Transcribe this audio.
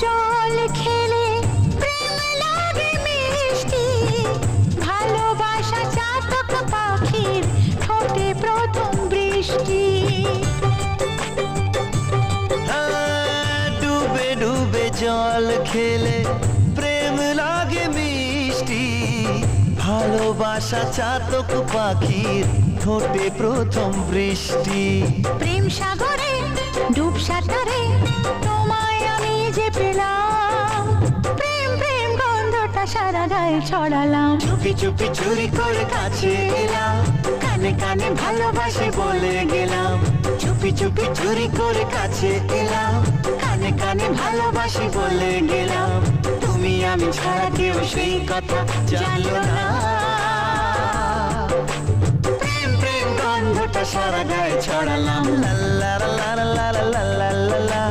জল খেলে প্রেম লাগে মিষ্টি, ভালোবাসা চাতক পাখির ঠোঁটে প্রথম বৃষ্টি। ডুবে ডুবে জল খেলে প্রেম লাগে মিষ্টি, ভালোবাসা চাতক পাখির ঠোঁটে প্রথম বৃষ্টি। প্রেম সাগরে ডুব সাঁতারে তোমায় আমি যে পেলাম, প্রেম প্রেম গন্ধটা সারা গায়ে ছড়ালাম। চুপি চুপি চুরি করে কাছে এলাম, কানে কানে ভালোবাসি বলে গেলাম। চুপি চুপি চুরি করে কাছে এলাম, কানে কানে ভালোবাসি বলে গেলাম। তুমি আমি ছাড়া কেউ সেই কথা জানলো না। প্রেম প্রেম গন্ধটা সারা গায়ে ছড়ালাম। লা লা লা লা লা লা লা লা লা।